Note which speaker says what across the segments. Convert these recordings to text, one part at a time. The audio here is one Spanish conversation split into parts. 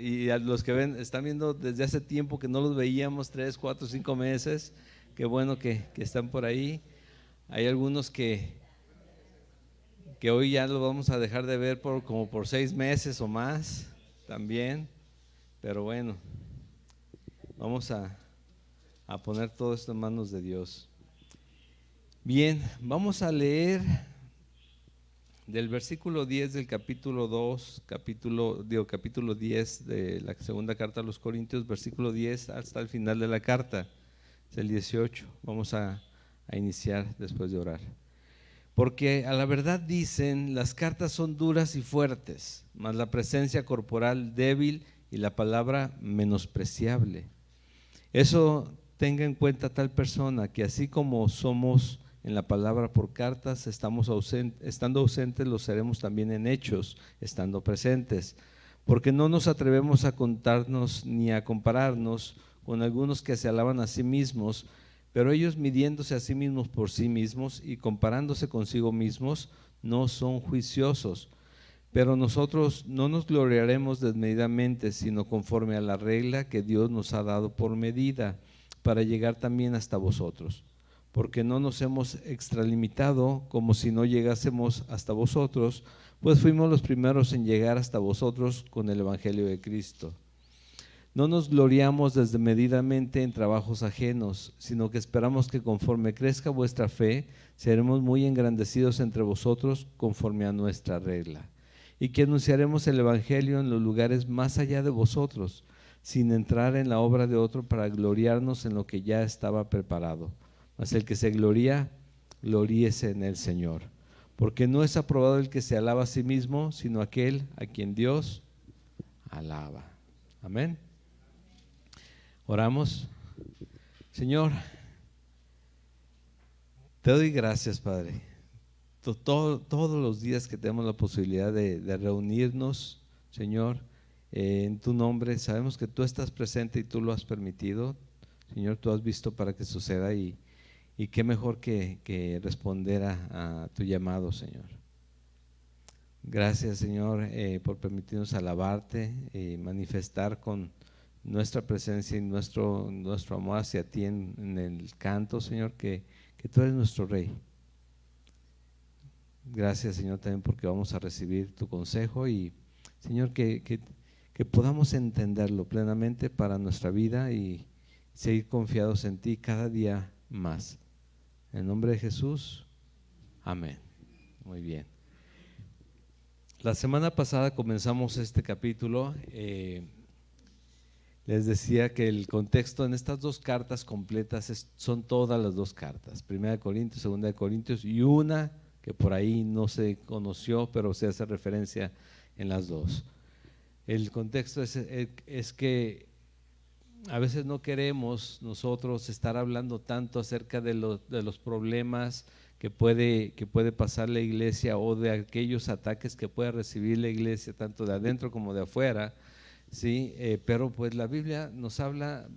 Speaker 1: Y a los que están viendo desde hace tiempo que no los veíamos, 3, 4, 5 meses, qué bueno que están por ahí. Hay algunos que hoy ya lo vamos a dejar de ver como por 6 meses o más también, pero bueno, vamos a poner todo esto en manos de Dios. Bien, vamos a leer del versículo 10 del capítulo 2, capítulo 10 de la segunda carta a los Corintios, versículo 10 hasta el final de la carta, es el 18. Vamos a iniciar después de orar. Porque a la verdad dicen, las cartas son duras y fuertes, mas la presencia corporal débil y la palabra menospreciable. Eso tenga en cuenta tal persona, que así como somos en la palabra por cartas, estando ausentes, lo seremos también en hechos, estando presentes. Porque no nos atrevemos a contarnos ni a compararnos con algunos que se alaban a sí mismos, pero ellos, midiéndose a sí mismos por sí mismos y comparándose consigo mismos, no son juiciosos. Pero nosotros no nos gloriaremos desmedidamente, sino conforme a la regla que Dios nos ha dado por medida, para llegar también hasta vosotros. Porque no nos hemos extralimitado como si no llegásemos hasta vosotros, pues fuimos los primeros en llegar hasta vosotros con el Evangelio de Cristo. No nos gloriamos desmedidamente en trabajos ajenos, sino que esperamos que conforme crezca vuestra fe, seremos muy engrandecidos entre vosotros conforme a nuestra regla. Y que anunciaremos el Evangelio en los lugares más allá de vosotros, sin entrar en la obra de otro para gloriarnos en lo que ya estaba preparado. Mas el que se gloría, gloríese en el Señor. Porque no es aprobado el que se alaba a sí mismo, sino aquel a quien Dios alaba. Amén. Oramos. Señor, te doy gracias, Padre. Todos los días que tenemos la posibilidad de reunirnos, Señor, en tu nombre, sabemos que tú estás presente y tú lo has permitido. Señor, tú has visto para que suceda y qué mejor que responder a tu llamado, Señor. Gracias, Señor, por permitirnos alabarte y manifestar con nuestra presencia y nuestro amor hacia ti en el canto, Señor, que tú eres nuestro Rey. Gracias, Señor, también porque vamos a recibir tu consejo y, Señor, que podamos entenderlo plenamente para nuestra vida y seguir confiados en ti cada día más. En el nombre de Jesús, amén. Muy bien. La semana pasada comenzamos este capítulo. Les decía que el contexto en estas dos cartas completas son todas las dos cartas, 1 Corintios, 2 Corintios, y una que por ahí no se conoció, pero se hace referencia en las dos. El contexto es que a veces no queremos nosotros estar hablando tanto acerca de los problemas que puede pasar la iglesia o de aquellos ataques que puede recibir la iglesia, tanto de adentro como de afuera. Sí, pero pues la Biblia nos habla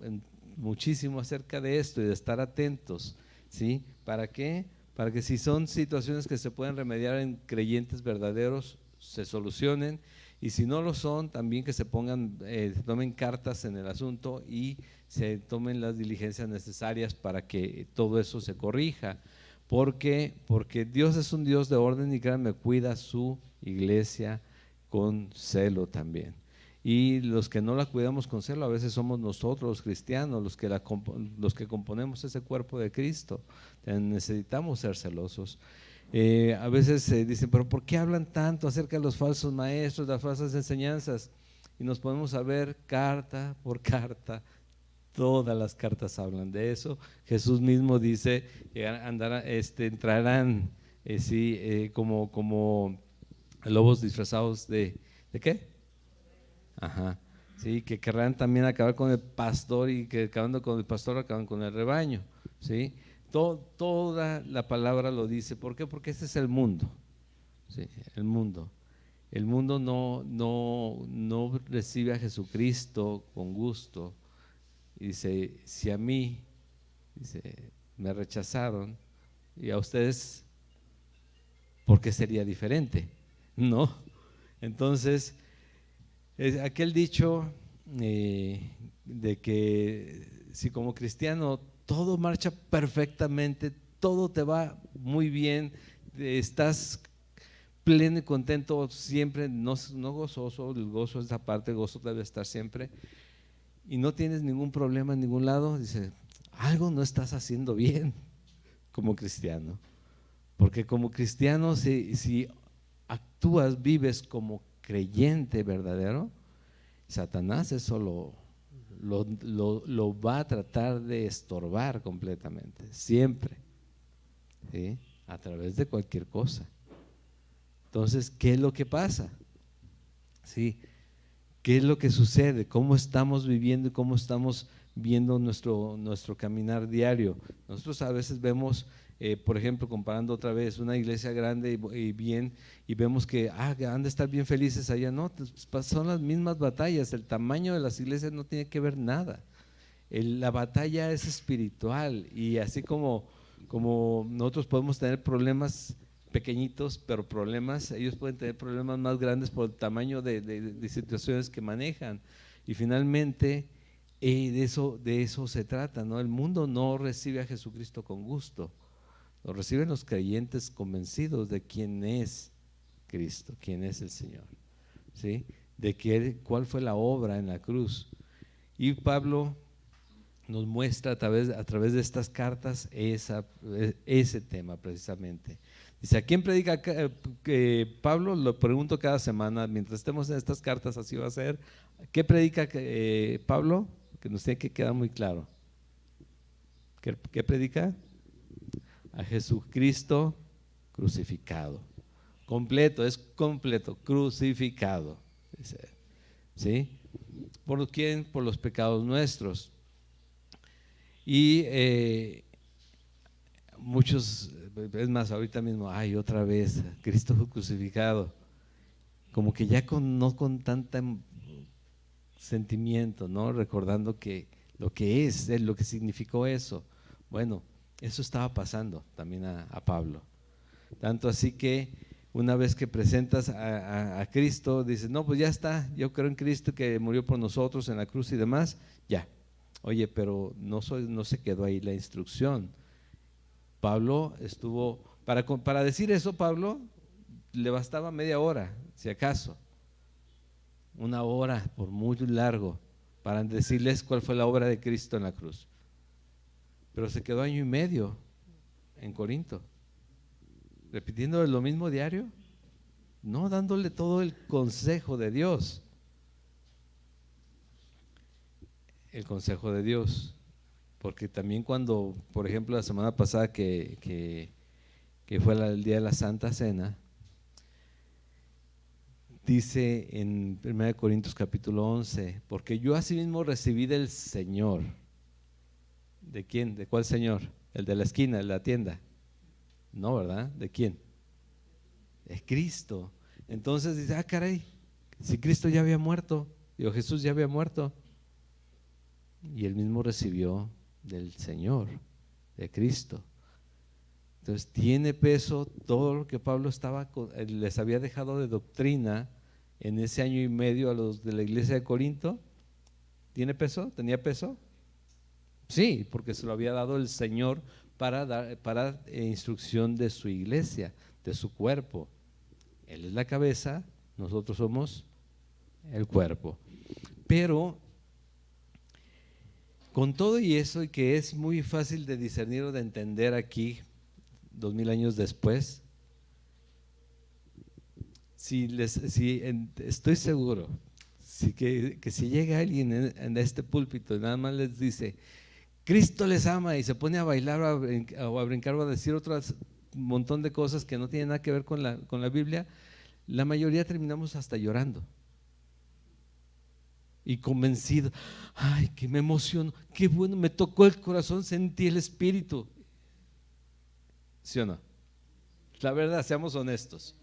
Speaker 1: muchísimo acerca de esto y de estar atentos, ¿sí? ¿Para qué? Para que si son situaciones que se pueden remediar en creyentes verdaderos, se solucionen, y si no lo son, también que se tomen cartas en el asunto y se tomen las diligencias necesarias para que todo eso se corrija. Porque Dios es un Dios de orden y créanme, cuida su iglesia con celo también. Y los que no la cuidamos con celo a veces somos nosotros los cristianos, los que componemos ese cuerpo de Cristo. Necesitamos ser celosos. A veces dicen, pero ¿por qué hablan tanto acerca de los falsos maestros, de las falsas enseñanzas? Y nos podemos saber carta por carta, todas las cartas hablan de eso. Jesús mismo dice que entrarán como lobos disfrazados ¿de qué? Ajá, sí, que querrán también acabar con el pastor y que acabando con el pastor acaban con el rebaño, ¿sí? Toda la palabra lo dice. ¿Por qué? Porque este es el mundo, ¿sí? El mundo no recibe a Jesucristo con gusto. Y dice, si a mí, dice, me rechazaron, y a ustedes, ¿por qué sería diferente? ¿No? Entonces, Es aquel dicho de que si como cristiano todo marcha perfectamente, todo te va muy bien, estás pleno y contento siempre, no gozoso, el gozo es aparte, el gozo debe estar siempre, y no tienes ningún problema en ningún lado, dice, algo no estás haciendo bien como cristiano. Porque como cristiano, si actúas, vives como creyente verdadero, Satanás eso lo va a tratar de estorbar completamente, siempre, ¿sí? A través de cualquier cosa. Entonces, ¿qué es lo que pasa? ¿Sí? ¿Qué es lo que sucede? ¿Cómo estamos viviendo y cómo estamos viendo nuestro caminar diario? Nosotros a veces vemos, por ejemplo, comparando otra vez una iglesia grande y bien, y vemos que han de estar bien felices allá. No, son las mismas batallas. El tamaño de las iglesias no tiene que ver nada. La batalla es espiritual, y así como nosotros podemos tener problemas pequeñitos, pero problemas, ellos pueden tener problemas más grandes por el tamaño de situaciones que manejan. Y finalmente de eso se trata, ¿no? El mundo no recibe a Jesucristo con gusto, lo reciben los creyentes convencidos de quién es Cristo, quién es el Señor, ¿sí? Cuál fue la obra en la cruz. Y Pablo nos muestra a través de estas cartas ese tema precisamente. Dice, ¿a quién predica Pablo? Lo pregunto cada semana, mientras estemos en estas cartas, así va a ser. ¿Qué predica Pablo? Que nos tiene que quedar muy claro. ¿Qué predica? A Jesucristo crucificado. Completo, es completo, crucificado. Dice, ¿sí? ¿Por quién? Por los pecados nuestros. Y muchos, es más, ahorita mismo, ay, otra vez, Cristo fue crucificado, como que ya no con tanta sentimiento, ¿no? Recordando que lo que es, lo que significó eso. Bueno, eso estaba pasando también a Pablo. Tanto así que una vez que presentas a Cristo, dices, no, pues ya está, yo creo en Cristo que murió por nosotros en la cruz y demás, ya. Oye, pero no se quedó ahí la instrucción. Pablo estuvo, para decir eso, Pablo le bastaba media hora, si acaso, una hora por muy largo, para decirles cuál fue la obra de Cristo en la cruz. Pero se quedó año y medio en Corinto, repitiendo lo mismo diario, no dándole todo el consejo de Dios. El consejo de Dios. Porque también cuando, por ejemplo, la semana pasada que fue el día de la Santa Cena, dice en 1 Corintios capítulo 11, porque yo asimismo recibí del Señor. ¿De quién? ¿De cuál Señor? ¿El de la esquina, el de la tienda? No, ¿verdad? ¿De quién? De Cristo. Entonces dice, caray, si Cristo ya había muerto, digo, Jesús ya había muerto, y él mismo recibió del Señor, de Cristo. Entonces tiene peso todo lo que Pablo les había dejado de doctrina en ese año y medio a los de la iglesia de Corinto. ¿Tiene peso? ¿Tenía peso? Sí, porque se lo había dado el Señor para instrucción de su iglesia, de su cuerpo. Él es la cabeza, nosotros somos el cuerpo. Pero con todo y eso, y que es muy fácil de discernir o de entender aquí, 2000 años después, estoy seguro que si llega alguien en este púlpito y nada más les dice, Cristo les ama, y se pone a bailar o a brincar o a decir otras montón de cosas que no tienen nada que ver con la Biblia, la mayoría terminamos hasta llorando y convencido, ay, que me emocionó, qué bueno, me tocó el corazón, sentí el Espíritu. ¿Sí o no? La verdad, seamos honestos,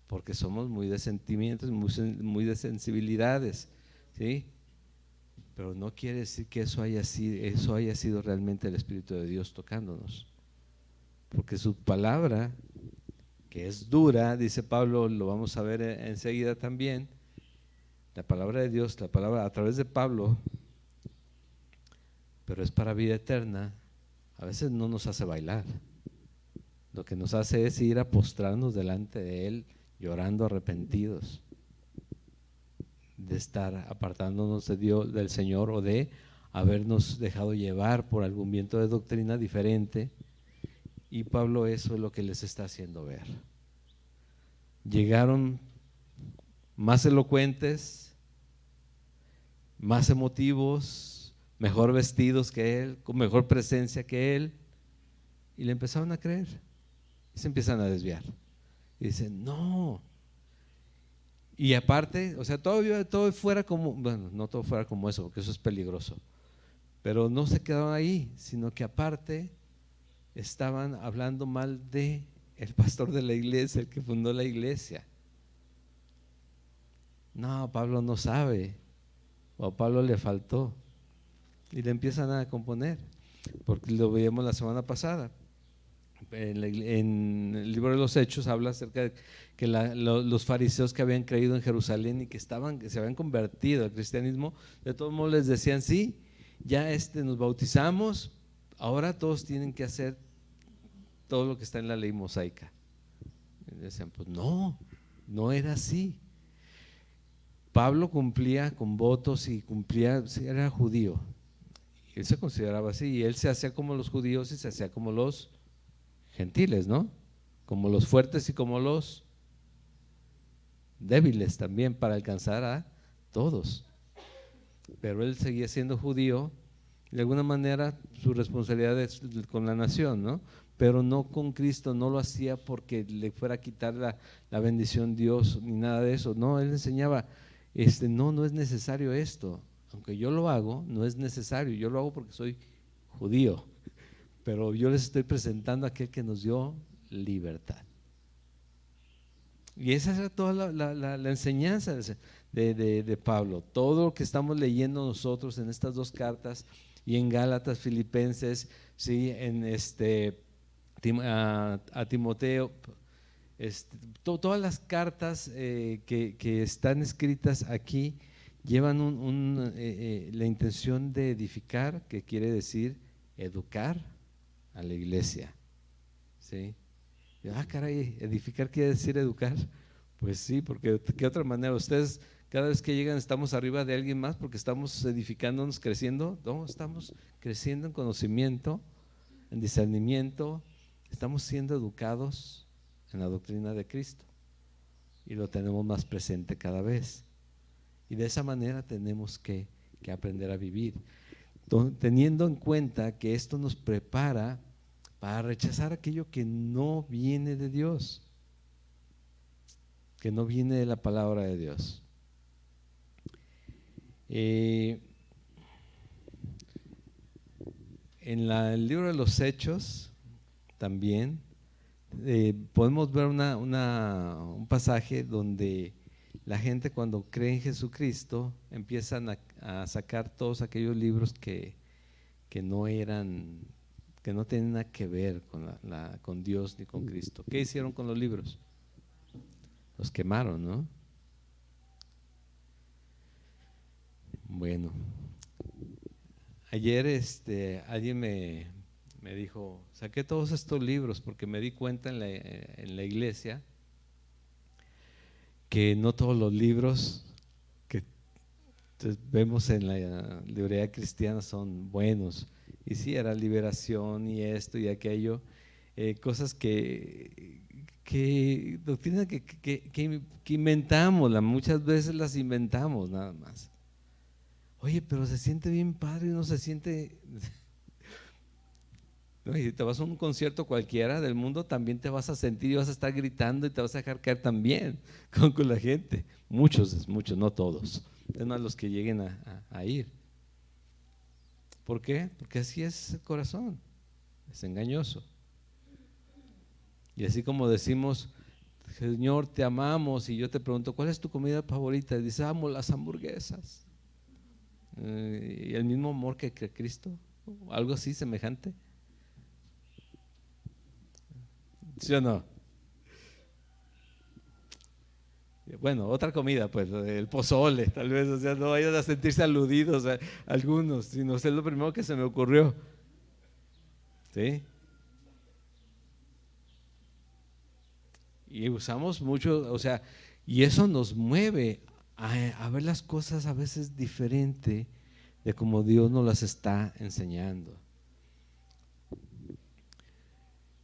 Speaker 1: porque somos muy de sentimientos, muy de sensibilidades, ¿sí? Pero no quiere decir que eso haya sido realmente el Espíritu de Dios tocándonos, porque su palabra, que es dura, dice Pablo, lo vamos a ver enseguida también, la palabra de Dios, la palabra a través de Pablo, pero es para vida eterna, a veces no nos hace bailar. Lo que nos hace es ir a postrarnos delante de Él, llorando arrepentidos de estar apartándonos de Dios, del Señor, o de habernos dejado llevar por algún viento de doctrina diferente. Y Pablo eso es lo que les está haciendo ver. Llegaron más elocuentes, más emotivos, mejor vestidos que él, con mejor presencia que él, y le empezaron a creer y se empiezan a desviar y dicen no. Y aparte, o sea, todo fuera como, bueno, no todo fuera como eso, porque eso es peligroso, pero no se quedaron ahí, sino que aparte estaban hablando mal de el pastor de la iglesia, el que fundó la iglesia. No, Pablo no sabe, o a Pablo le faltó, y le empiezan a componer, porque lo veíamos la semana pasada. En el libro de los Hechos habla acerca de que los fariseos que habían creído en Jerusalén y que se habían convertido al cristianismo, de todos modos les decían: sí, ya nos bautizamos, ahora todos tienen que hacer todo lo que está en la ley mosaica. Y decían: pues no era así. Pablo cumplía con votos y cumplía, era judío, él se consideraba así, y él se hacía como los judíos y se hacía como los gentiles, ¿no? Como los fuertes y como los débiles también, para alcanzar a todos. Pero él seguía siendo judío, de alguna manera su responsabilidad es con la nación, ¿no? Pero no con Cristo, no lo hacía porque le fuera a quitar la bendición Dios ni nada de eso. No, él enseñaba, no es necesario esto, aunque yo lo hago, no es necesario, yo lo hago porque soy judío, pero yo les estoy presentando a aquel que nos dio libertad. Y esa era toda la enseñanza de Pablo. Todo lo que estamos leyendo nosotros en estas dos cartas, y en Gálatas, Filipenses, ¿sí? En a Timoteo, todas las cartas que están escritas aquí llevan la intención de edificar, que quiere decir educar a la iglesia, ¿sí? Caray, edificar quiere decir educar. Pues sí, porque de qué otra manera. Ustedes cada vez que llegan, estamos arriba de alguien más porque estamos edificándonos, creciendo. No, estamos creciendo en conocimiento, en discernimiento, estamos siendo educados en la doctrina de Cristo y lo tenemos más presente cada vez, y de esa manera tenemos que aprender a vivir, teniendo en cuenta que esto nos prepara para rechazar aquello que no viene de Dios, que no viene de la palabra de Dios. En el libro de los Hechos también podemos ver un pasaje donde la gente, cuando cree en Jesucristo, empiezan a sacar todos aquellos libros que no eran, que no tienen nada que ver con Dios ni con Cristo. ¿Qué hicieron con los libros? Los quemaron, ¿no? Bueno, ayer alguien me dijo: saqué todos estos libros porque me di cuenta en la iglesia que no todos los libros que vemos en la librería cristiana son buenos. Y sí, era liberación y esto y aquello, cosas doctrina que inventamos, muchas veces las inventamos nada más. Oye, pero se siente bien padre, no se siente. No, y si te vas a un concierto cualquiera del mundo, también te vas a sentir y vas a estar gritando y te vas a dejar caer también con la gente. Muchos, no todos. Es más, los que lleguen a ir. ¿Por qué? Porque así es el corazón, es engañoso. Y así como decimos: Señor, te amamos, y yo te pregunto: ¿cuál es tu comida favorita? Y dice: amo las hamburguesas. Y el mismo amor que Cristo, algo así semejante. ¿Sí o no? Bueno, otra comida, pues, el pozole, tal vez, o sea, no vayan a sentirse aludidos a algunos, sino es lo primero que se me ocurrió, ¿sí? Y usamos mucho, o sea, y eso nos mueve a ver las cosas a veces diferente de como Dios nos las está enseñando.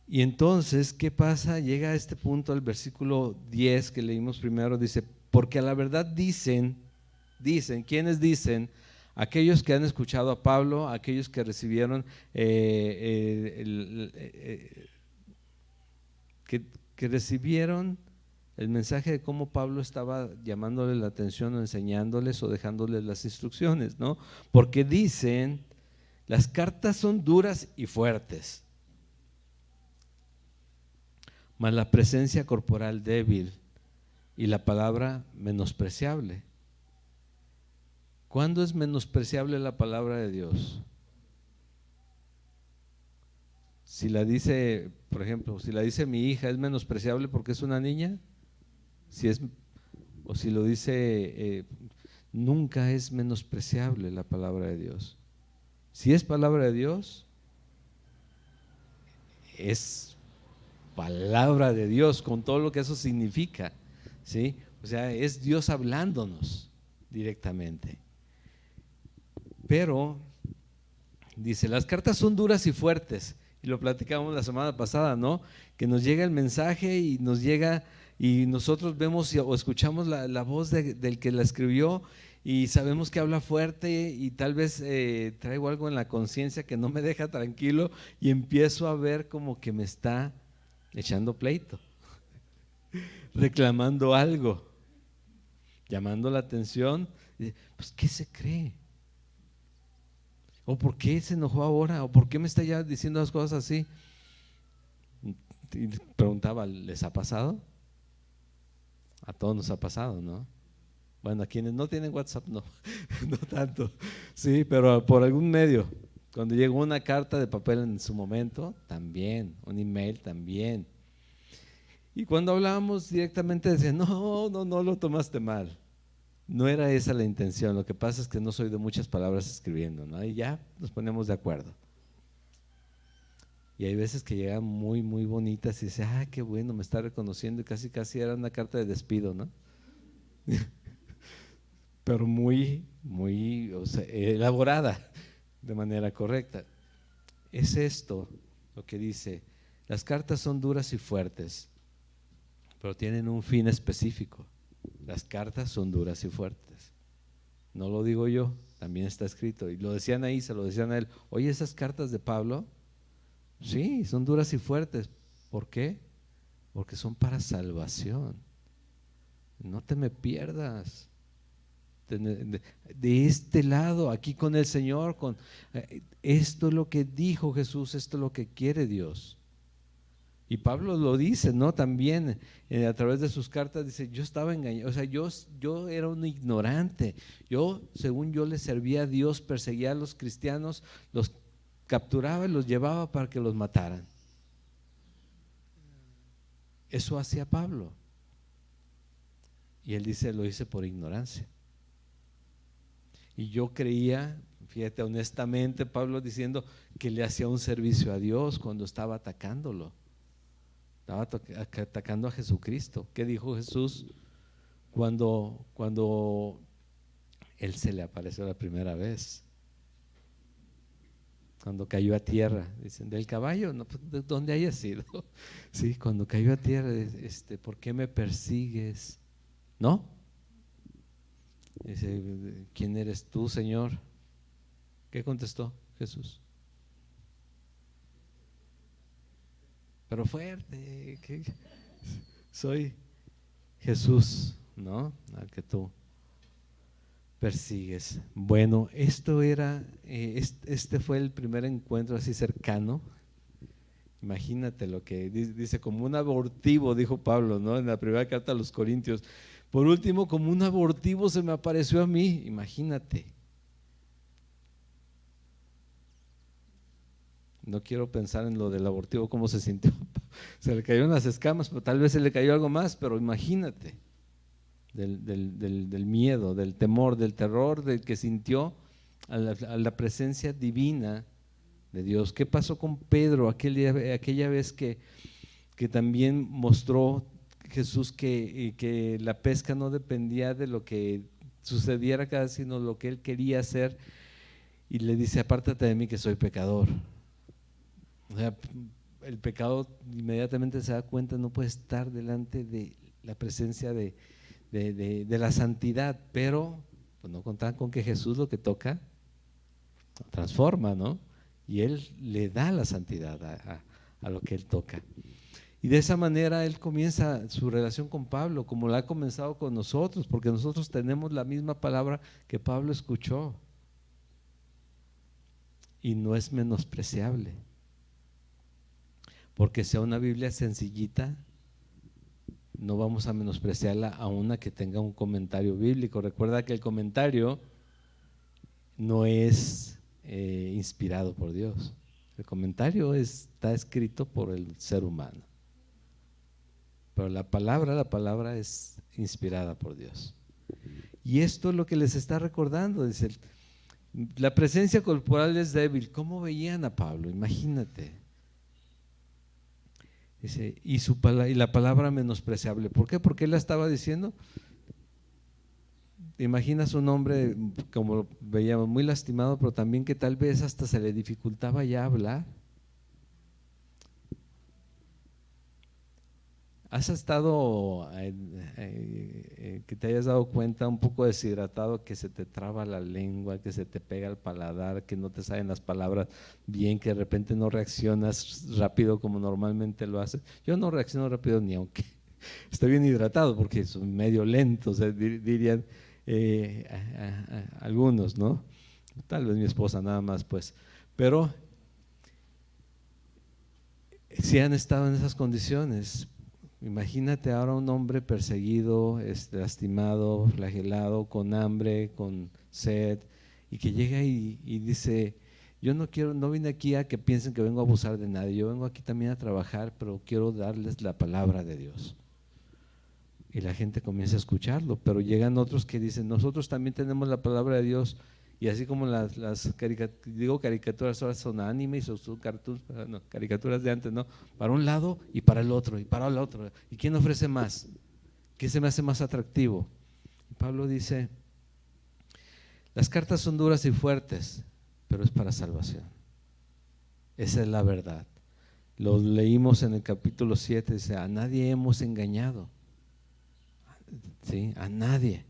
Speaker 1: Y entonces, ¿qué pasa? Llega a este punto, el versículo 10 que leímos primero, dice, porque a la verdad dicen, ¿quiénes dicen? Aquellos que han escuchado a Pablo, aquellos que recibieron, que recibieron el mensaje de cómo Pablo estaba llamándole la atención o enseñándoles o dejándoles las instrucciones, ¿no? Porque dicen, las cartas son duras y fuertes, mas la presencia corporal débil y la palabra menospreciable. ¿Cuándo es menospreciable la palabra de Dios? Si la dice, por ejemplo, si la dice mi hija, ¿es menospreciable porque es una niña? Si es, o si lo dice, nunca es menospreciable la palabra de Dios. Si es palabra de Dios, es palabra de Dios con todo lo que eso significa, ¿sí? O sea, es Dios hablándonos directamente. Pero dice, las cartas son duras y fuertes, y lo platicamos la semana pasada, ¿no? Que nos llega el mensaje y nos llega y nosotros vemos o escuchamos la voz del que la escribió y sabemos que habla fuerte y tal vez traigo algo en la conciencia que no me deja tranquilo y empiezo a ver como que me está echando pleito, reclamando algo, llamando la atención. Pues, ¿qué se cree? ¿O por qué se enojó ahora? ¿O por qué me está ya diciendo las cosas así? Y preguntaba, ¿les ha pasado? A todos nos ha pasado, ¿no? Bueno, a quienes no tienen WhatsApp no, no tanto, sí, pero por algún medio. Cuando llegó una carta de papel en su momento, también, un email también. Y cuando hablábamos directamente decían, no lo tomaste mal. No era esa la intención, lo que pasa es que no soy de muchas palabras escribiendo, ¿no? Y ya nos ponemos de acuerdo. Y hay veces que llegan muy, muy bonitas y dice, qué bueno, me está reconociendo y casi, casi era una carta de despido, ¿no? Pero muy, muy, o sea, elaborada de manera correcta. Es esto lo que dice, las cartas son duras y fuertes, pero tienen un fin específico. Las cartas son duras y fuertes. No lo digo yo, también está escrito. Y lo decían ahí, se lo decían a él. Oye, esas cartas de Pablo, sí, son duras y fuertes. ¿Por qué? Porque son para salvación. No te me pierdas. De este lado, aquí con el Señor, esto es lo que dijo Jesús, esto es lo que quiere Dios. Y Pablo lo dice, ¿no? También a través de sus cartas dice, yo estaba engañado, o sea, yo era un ignorante, según yo le servía a Dios, perseguía a los cristianos, los capturaba y los llevaba para que los mataran. Eso hacía Pablo. Y él dice, lo hice por ignorancia. Y yo creía, fíjate, honestamente, Pablo diciendo que le hacía un servicio a Dios cuando estaba atacándolo. Estaba atacando a Jesucristo. ¿Qué dijo Jesús cuando Él se le apareció la primera vez? Cuando cayó a tierra, dicen, del caballo, no, pues, ¿de dónde haya sido? Sí, cuando cayó a tierra, ¿por qué me persigues? ¿No? Dice, ¿quién eres tú, Señor? ¿Qué contestó Jesús? Pero fuerte, soy Jesús, ¿no? Al que tú persigues. Bueno, esto era, este fue el primer encuentro así cercano. Imagínate lo que dice, como un abortivo, dijo Pablo, ¿no? En la primera carta a los Corintios. Por último, como un abortivo se me apareció a mí, imagínate. No quiero pensar en lo del abortivo, cómo se sintió. Se le cayeron las escamas, pero tal vez se le cayó algo más, pero imagínate. del miedo, del temor, del terror del que sintió a la presencia divina de Dios. ¿Qué pasó con Pedro aquella vez que también mostró Jesús que la pesca no dependía de lo que sucediera acá, sino lo que él quería hacer? Y le dice: apártate de mí que soy pecador. O sea, el pecado inmediatamente se da cuenta, no puede estar delante de la presencia de la santidad, pero pues no contaban con que Jesús lo que toca transforma, ¿no? Y él le da la santidad a lo que él toca. Y de esa manera él comienza su relación con Pablo, como la ha comenzado con nosotros, porque nosotros tenemos la misma palabra que Pablo escuchó. Y no es menospreciable, porque sea una Biblia sencillita, no vamos a menospreciarla a una que tenga un comentario bíblico. Recuerda que el comentario no es inspirado por Dios. El comentario está escrito por el ser humano, pero la palabra es inspirada por Dios. Y esto es lo que les está recordando. Dice: la presencia corporal es débil. ¿Cómo veían a Pablo? Imagínate. Dice: y la palabra menospreciable. ¿Por qué? Porque él la estaba diciendo. ¿Te imaginas un hombre, como veíamos, muy lastimado, pero también que tal vez hasta se le dificultaba ya hablar? ¿Has estado, que te hayas dado cuenta, un poco deshidratado, que se te traba la lengua, que se te pega el paladar, que no te salen las palabras bien, que de repente no reaccionas rápido como normalmente lo haces? Yo no reacciono rápido ni aunque estoy bien hidratado, porque soy medio lento, o sea, dirían algunos, ¿no? Tal vez mi esposa nada más, pues. Pero si han estado en esas condiciones, imagínate ahora un hombre perseguido, lastimado, flagelado, con hambre, con sed, y que llega y dice: yo no vine aquí a que piensen que vengo a abusar de nadie, yo vengo aquí también a trabajar, pero quiero darles la palabra de Dios. Y la gente comienza a escucharlo, pero llegan otros que dicen: nosotros también tenemos la palabra de Dios. Y así como las caricaturas ahora son animes o son caricaturas de antes, ¿no? Para un lado y para el otro y para el otro. ¿Y quién ofrece más? ¿Qué se me hace más atractivo? Y Pablo dice: las cartas son duras y fuertes, pero es para salvación. Esa es la verdad. Lo leímos en el capítulo 7, dice: a nadie hemos engañado. ¿Sí? A nadie.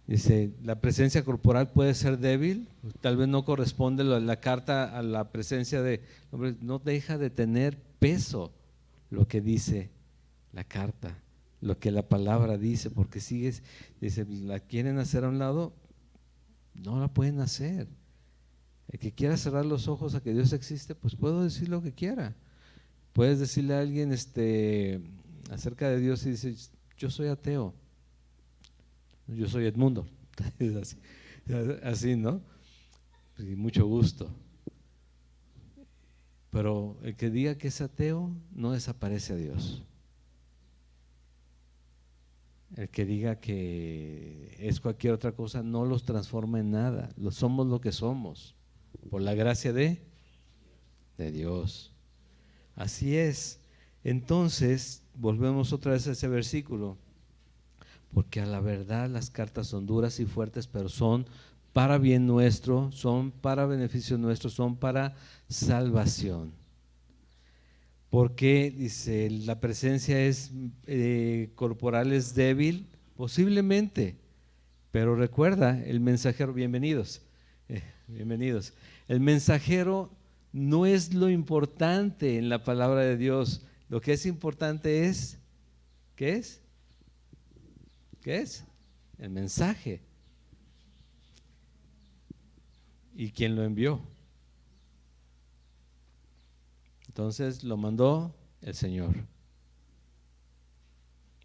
Speaker 1: Dice: la presencia corporal puede ser débil, tal vez no corresponde la carta a la presencia de hombre, no deja de tener peso lo que dice la carta, lo que la palabra dice, porque dice, la quieren hacer a un lado, no la pueden hacer. El que quiera cerrar los ojos a que Dios existe, pues puedo decir lo que quiera. Puedes decirle a alguien acerca de Dios y dices: yo soy ateo, yo soy Edmundo, así, ¿no? Y mucho gusto. Pero el que diga que es ateo no desaparece a Dios. El que diga que es cualquier otra cosa no los transforma en nada. Somos lo que somos, por la gracia de Dios. Así es. Entonces, volvemos otra vez a ese versículo. Porque a la verdad las cartas son duras y fuertes, pero son para bien nuestro, son para beneficio nuestro, son para salvación. Porque dice: la presencia corporal es débil, posiblemente, pero recuerda, el mensajero, bienvenidos, bienvenidos. El mensajero no es lo importante en la palabra de Dios. Lo que es importante es, ¿qué es? ¿Qué es? El mensaje. ¿Y quién lo envió? Entonces lo mandó el Señor.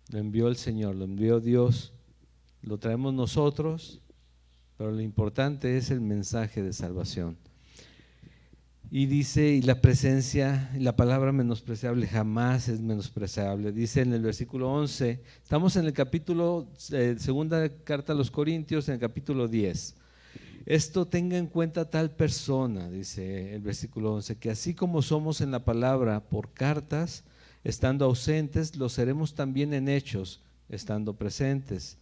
Speaker 1: Lo envió el Señor, lo envió Dios. Lo traemos nosotros, pero lo importante es el mensaje de salvación. Y dice, y la presencia, la palabra menospreciable jamás es menospreciable. Dice en el versículo 11, estamos en el capítulo, segunda carta a los Corintios, en el capítulo 10. Esto tenga en cuenta tal persona, dice el versículo 11, que así como somos en la palabra por cartas, estando ausentes, lo seremos también en hechos, estando presentes.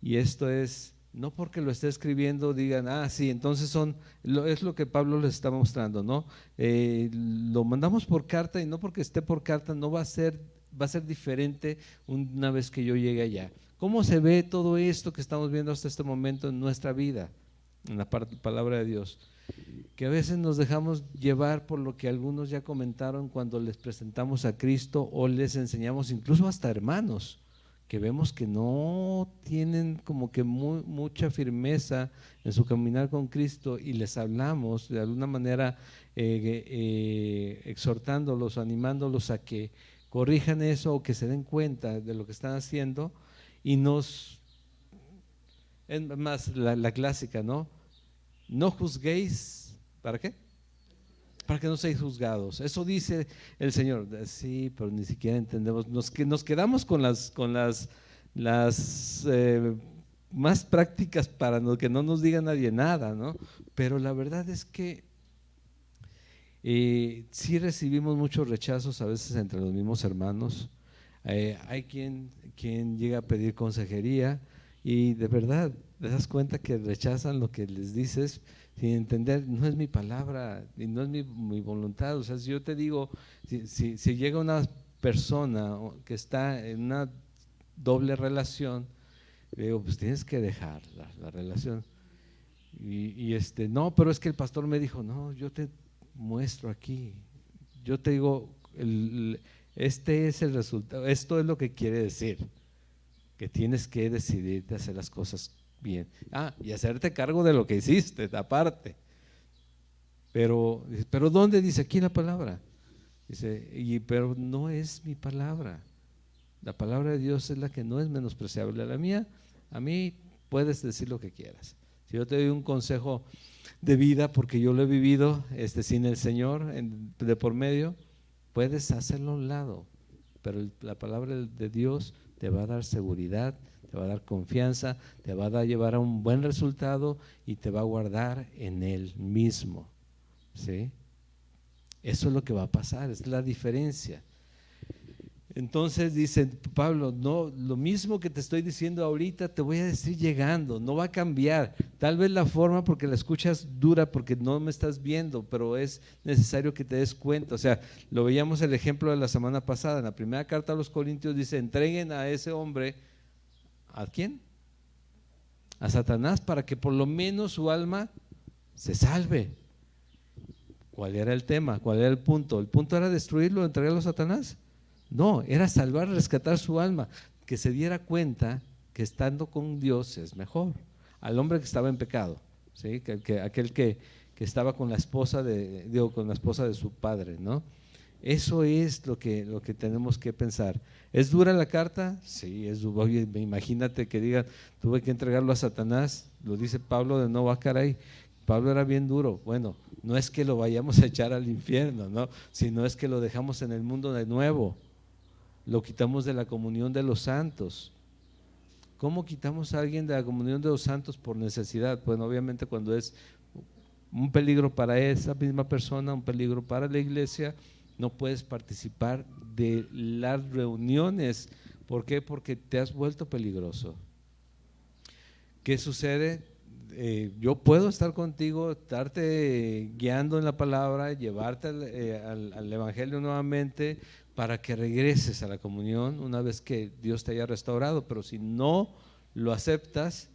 Speaker 1: Y esto es, no porque lo esté escribiendo digan, sí, entonces es lo que Pablo les está mostrando, ¿no? Lo mandamos por carta y no porque esté por carta no va a ser diferente una vez que yo llegue allá. ¿Cómo se ve todo esto que estamos viendo hasta este momento en nuestra vida? En la palabra de Dios, que a veces nos dejamos llevar por lo que algunos ya comentaron cuando les presentamos a Cristo o les enseñamos, incluso hasta hermanos, que vemos que no tienen como que mucha firmeza en su caminar con Cristo y les hablamos de alguna manera exhortándolos, animándolos a que corrijan eso o que se den cuenta de lo que están haciendo y es más la clásica, ¿no? No juzguéis, ¿para qué? Para que no seáis juzgados. Eso dice el Señor. Sí, pero ni siquiera entendemos. Nos quedamos con las más prácticas para que no nos diga nadie nada, ¿no? Pero la verdad es que sí recibimos muchos rechazos a veces entre los mismos hermanos. Hay quien llega a pedir consejería y de verdad te das cuenta que rechazan lo que les dices sin entender, no es mi palabra y no es mi voluntad. O sea, si yo te digo, si llega una persona que está en una doble relación, le digo, pues tienes que dejar la relación. No, pero es que el pastor me dijo, no, yo te muestro aquí, yo te digo, este es el resultado, esto es lo que quiere decir, que tienes que decidirte a hacer las cosas bien, y hacerte cargo de lo que hiciste, aparte. Pero ¿dónde dice aquí la palabra? Dice, pero no es mi palabra. La palabra de Dios es la que no es menospreciable. La mía, a mí puedes decir lo que quieras. Si yo te doy un consejo de vida, porque yo lo he vivido sin el Señor de por medio, puedes hacerlo a un lado, pero la palabra de Dios te va a dar seguridad, te va a dar confianza, te va a llevar a un buen resultado y te va a guardar en Él mismo, ¿sí? Eso es lo que va a pasar, es la diferencia. Entonces dice Pablo, no, lo mismo que te estoy diciendo ahorita te voy a decir llegando, no va a cambiar. Tal vez la forma porque la escuchas dura porque no me estás viendo, pero es necesario que te des cuenta. O sea, lo veíamos el ejemplo de la semana pasada, en la primera carta a los Corintios dice, entreguen a ese hombre, ¿a quién? A Satanás, para que por lo menos su alma se salve. ¿Cuál era el tema? ¿Cuál era el punto? ¿El punto era destruirlo, entregarlo a Satanás? No, era salvar, rescatar su alma, que se diera cuenta que estando con Dios es mejor. Al hombre que estaba en pecado, ¿sí? Aquel que estaba con la esposa con la esposa de su padre, ¿no? Eso es lo que tenemos que pensar. ¿Es dura la carta? Sí, es dura. Oye, imagínate que digan, tuve que entregarlo a Satanás, lo dice Pablo de nuevo, caray, Pablo era bien duro. Bueno, no es que lo vayamos a echar al infierno, ¿no? Sino es que lo dejamos en el mundo de nuevo. Lo quitamos de la comunión de los santos. ¿Cómo quitamos a alguien de la comunión de los santos por necesidad? Bueno, obviamente cuando es un peligro para esa misma persona, un peligro para la iglesia, no puedes participar de las reuniones. ¿Por qué? Porque te has vuelto peligroso. ¿Qué sucede? Yo puedo estar contigo, estarte guiando en la palabra, llevarte al evangelio nuevamente para que regreses a la comunión una vez que Dios te haya restaurado, pero si no lo aceptas,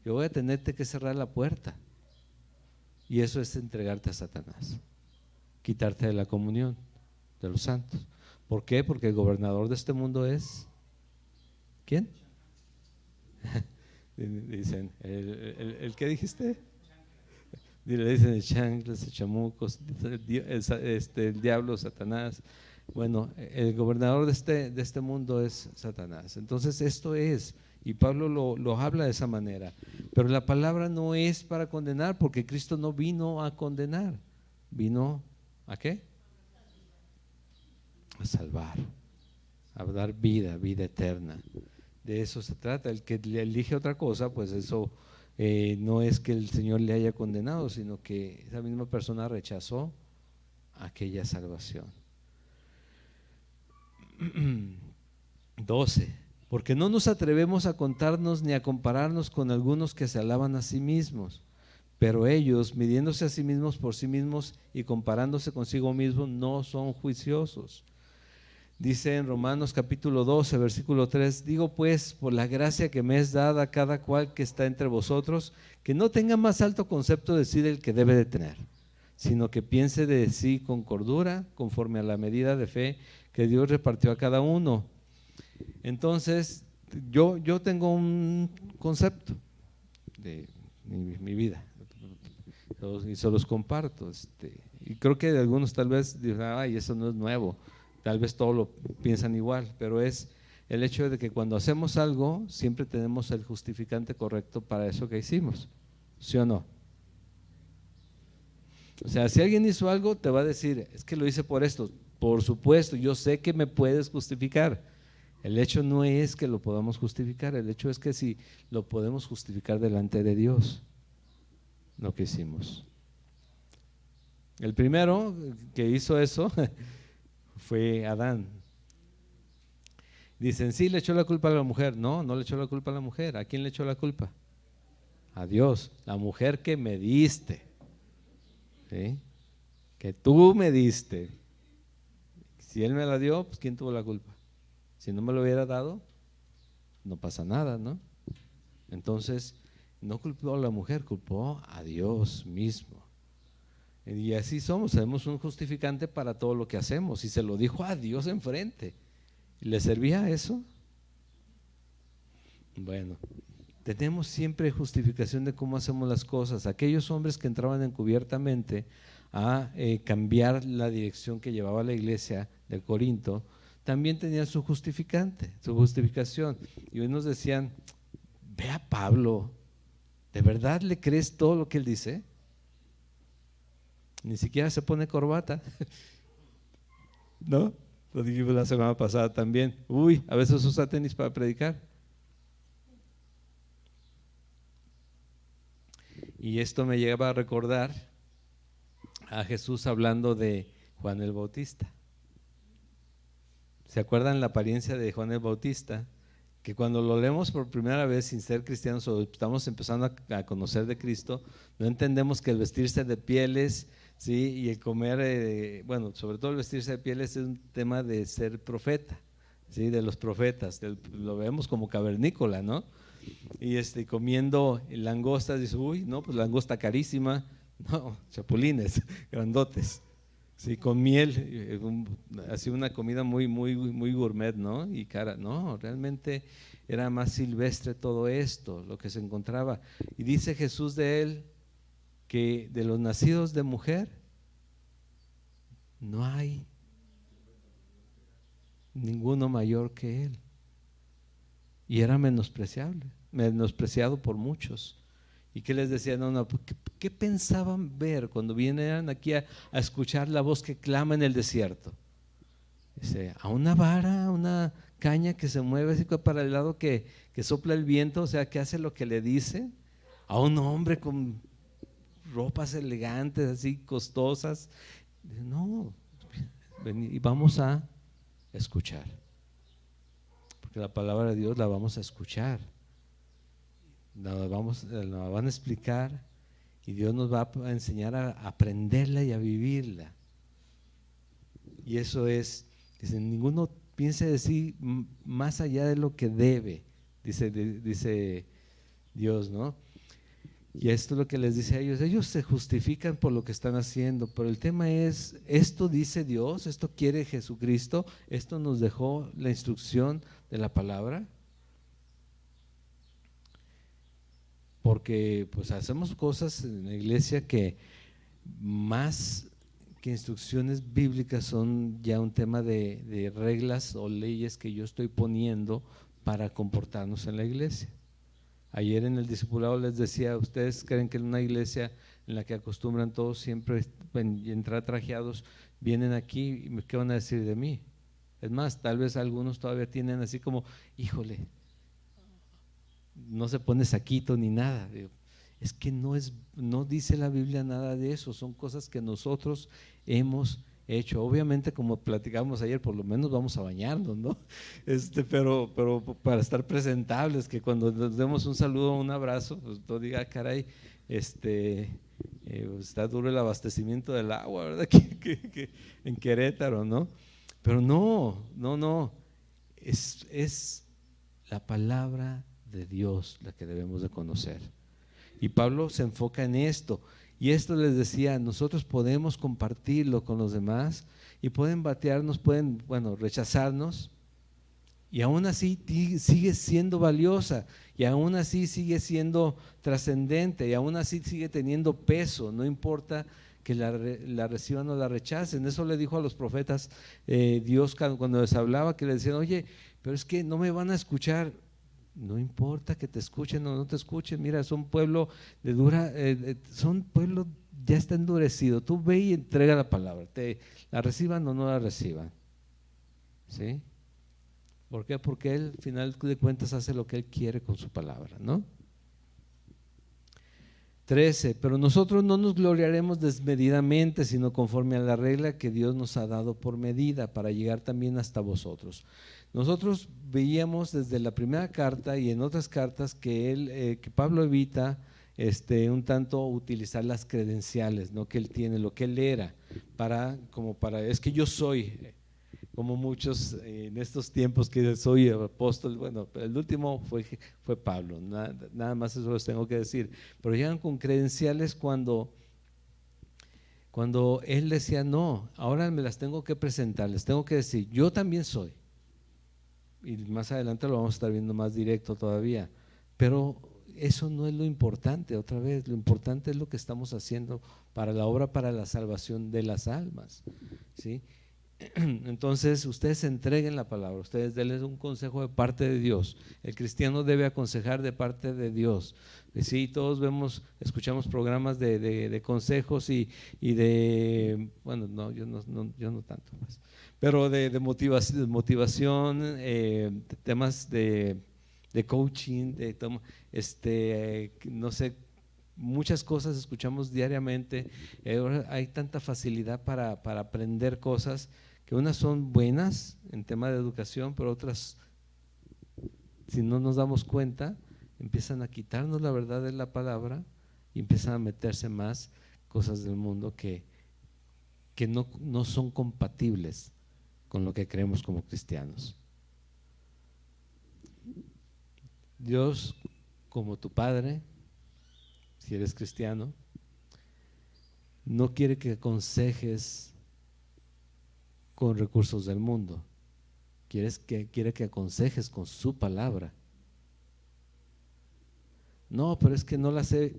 Speaker 1: yo voy a tenerte que cerrar la puerta, y eso es entregarte a Satanás, quitarte de la comunión de los santos. ¿Por qué? Porque el gobernador de este mundo es ¿quién? Dicen, ¿el qué dijiste? Le dicen el chanclas, el chamucos, el diablo, Satanás. Bueno, el gobernador de este mundo es Satanás. Entonces esto es, y Pablo lo habla de esa manera, pero la palabra no es para condenar, porque Cristo no vino a condenar, vino ¿A qué? A salvar, a dar vida, vida eterna. De eso se trata. El que le elige otra cosa, pues eso no es que el Señor le haya condenado, sino que esa misma persona rechazó aquella salvación. 12. Porque no nos atrevemos a contarnos ni a compararnos con algunos que se alaban a sí mismos, pero ellos, midiéndose a sí mismos por sí mismos y comparándose consigo mismos, no son juiciosos. Dice en Romanos capítulo 12, versículo 3: digo pues, por la gracia que me es dada a cada cual que está entre vosotros, que no tenga más alto concepto de sí del que debe de tener, sino que piense de sí con cordura, conforme a la medida de fe que Dios repartió a cada uno. Entonces, yo tengo un concepto de mi vida y se los comparto. Y creo que algunos tal vez dirán, ay, eso no es nuevo. Tal vez todos lo piensan igual, pero es el hecho de que cuando hacemos algo, siempre tenemos el justificante correcto para eso que hicimos, ¿sí o no? O sea, si alguien hizo algo, te va a decir, es que lo hice por esto. Por supuesto, yo sé que me puedes justificar. El hecho no es que lo podamos justificar, el hecho es que si lo podemos justificar delante de Dios, lo que hicimos. El primero que hizo eso fue Adán. Dicen, sí, le echó la culpa a la mujer. No, no le echó la culpa a la mujer. ¿A quién le echó la culpa? A Dios. La mujer que me diste, ¿sí? Que tú me diste. Si él me la dio, pues ¿quién tuvo la culpa? Si no me lo hubiera dado, no pasa nada, ¿no? Entonces, no culpó a la mujer, culpó a Dios mismo. Y así somos, tenemos un justificante para todo lo que hacemos. Y se lo dijo a Dios enfrente. ¿Le servía eso? Bueno, tenemos siempre justificación de cómo hacemos las cosas. Aquellos hombres que entraban encubiertamente a cambiar la dirección que llevaba la iglesia de Corinto, también tenían su justificante, su justificación. Y unos decían, ve a Pablo, ¿de verdad le crees todo lo que él dice? Ni siquiera se pone corbata, ¿no? Lo dijimos la semana pasada también. Uy, a veces usa tenis para predicar. Y esto me lleva a recordar a Jesús hablando de Juan el Bautista. ¿Se acuerdan la apariencia de Juan el Bautista? Que cuando lo leemos por primera vez sin ser cristianos o estamos empezando a conocer de Cristo, no entendemos que el vestirse de pieles, ¿sí? Y el comer, bueno, sobre todo el vestirse de pieles es un tema de ser profeta, ¿sí? De los profetas, lo vemos como cavernícola, ¿no? Y comiendo langostas, dice, uy, no, pues langosta carísima, no, chapulines grandotes. Sí, con miel, así una comida muy, muy, muy gourmet, ¿no? Y cara, no, realmente era más silvestre todo esto, lo que se encontraba. Y dice Jesús de él que de los nacidos de mujer no hay ninguno mayor que él. Y era menospreciado por muchos. ¿Y qué les decía? No, ¿qué pensaban ver cuando vinieran aquí a escuchar la voz que clama en el desierto? Dice, a una vara, una caña que se mueve así para el lado que sopla el viento, o sea, que hace lo que le dice, a un hombre con ropas elegantes, así costosas. Dice, no, y vamos a escuchar, porque la palabra de Dios la vamos a escuchar. La van a explicar y Dios nos va a enseñar a aprenderla y a vivirla. Y eso es, dice, ninguno piense de sí más allá de lo que debe, dice Dios, ¿no? Y esto es lo que les dice a ellos se justifican por lo que están haciendo, pero el tema es, esto dice Dios, esto quiere Jesucristo, esto nos dejó la instrucción de la palabra. Porque pues hacemos cosas en la iglesia que más que instrucciones bíblicas son ya un tema de reglas o leyes que yo estoy poniendo para comportarnos en la iglesia. Ayer en el discipulado les decía, ¿ustedes creen que en una iglesia en la que acostumbran todos siempre entrar trajeados, vienen aquí y qué van a decir de mí? Es más, tal vez algunos todavía tienen así como, híjole, no se pone saquito ni nada. Es que no dice la Biblia nada de eso, son cosas que nosotros hemos hecho. Obviamente, como platicamos ayer, por lo menos vamos a bañarnos, ¿no? Pero para estar presentables, que cuando nos demos un saludo o un abrazo, pues no diga, caray, está duro el abastecimiento del agua, ¿verdad? Que en Querétaro, ¿no? Pero no, es la palabra de Dios la que debemos de conocer. Y Pablo se enfoca en esto. Y esto les decía, nosotros podemos compartirlo con los demás y pueden batearnos, pueden, rechazarnos, y aún así sigue siendo valiosa, y aún así sigue siendo trascendente, y aún así sigue teniendo peso, no importa que la reciban o la rechacen. Eso le dijo a los profetas Dios cuando les hablaba, que le decían, oye, pero es que no me van a escuchar. No importa que te escuchen o no te escuchen, mira, son pueblo de dura, son pueblo ya está endurecido. Tú ve y entrega la palabra, la reciban o no la reciban, ¿sí? ¿Por qué? Porque Él, al final de cuentas, hace lo que Él quiere con su palabra, ¿no? 13, pero nosotros no nos gloriaremos desmedidamente, sino conforme a la regla que Dios nos ha dado por medida, para llegar también hasta vosotros. Nosotros veíamos desde la primera carta y en otras cartas que Pablo evita un tanto utilizar las credenciales, ¿no?, que él tiene, lo que él era, es que yo soy, como muchos en estos tiempos que soy apóstol. Bueno, el último fue Pablo, nada más eso les tengo que decir, pero llegan con credenciales cuando él decía, no, ahora me las tengo que presentar, les tengo que decir, yo también soy. Y más adelante lo vamos a estar viendo más directo todavía, pero eso no es lo importante. Otra vez, lo importante es lo que estamos haciendo para la obra, para la salvación de las almas, ¿sí? Entonces ustedes entreguen la palabra, ustedes denles un consejo de parte de Dios. El cristiano debe aconsejar de parte de Dios. Sí, todos escuchamos programas de consejos y de, bueno, no, yo no tanto más, pero de motivación, temas de coaching, no sé, muchas cosas escuchamos diariamente. Ahora hay tanta facilidad para aprender cosas, que unas son buenas en tema de educación, pero otras, si no nos damos cuenta, empiezan a quitarnos la verdad de la palabra y empiezan a meterse más cosas del mundo que no son compatibles con lo que creemos como cristianos. Dios, como tu Padre, si eres cristiano, no quiere que aconsejes con recursos del mundo, quiere que aconsejes con su palabra. No, pero es que no la sé.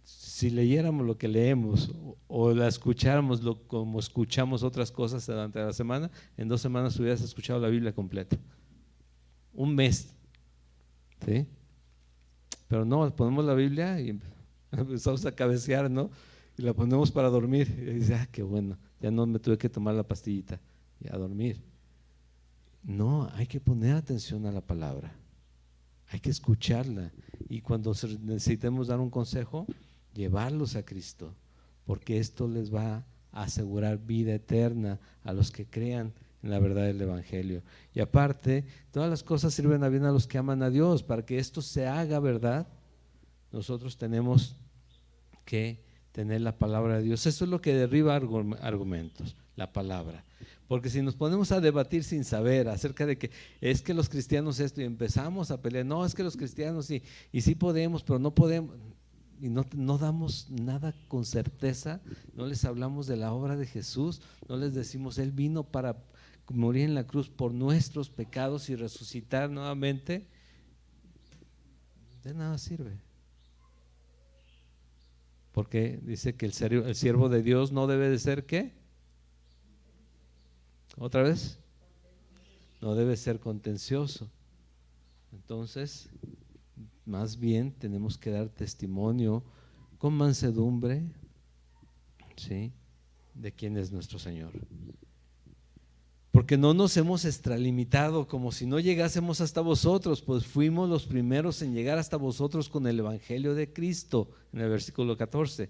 Speaker 1: Si leyéramos lo que leemos o la escucháramos como escuchamos otras cosas durante la semana, en 2 semanas hubieras escuchado la Biblia completa, un mes, ¿sí? Pero no, ponemos la Biblia y empezamos a cabecear, ¿no? Y la ponemos para dormir y dice, qué bueno, ya no me tuve que tomar la pastillita y a dormir. No, hay que poner atención a la palabra, hay que escucharla, y cuando necesitemos dar un consejo, llevarlos a Cristo, porque esto les va a asegurar vida eterna a los que crean en la verdad del Evangelio. Y aparte, todas las cosas sirven a bien a los que aman a Dios. Para que esto se haga verdad, nosotros tenemos que tener la palabra de Dios. Eso es lo que derriba argumentos, la palabra. Porque si nos ponemos a debatir sin saber acerca de que es que los cristianos esto, y empezamos a pelear, no, es que los cristianos y sí podemos, pero no podemos, y no damos nada con certeza, no les hablamos de la obra de Jesús, no les decimos, Él vino para morir en la cruz por nuestros pecados y resucitar nuevamente, de nada sirve. Porque dice que el siervo de Dios no debe de ser, ¿qué? ¿Otra vez? No debe ser contencioso. Entonces, más bien tenemos que dar testimonio con mansedumbre, ¿sí?, de quién es nuestro Señor. Porque no nos hemos extralimitado como si no llegásemos hasta vosotros, pues fuimos los primeros en llegar hasta vosotros con el Evangelio de Cristo, en el versículo 14.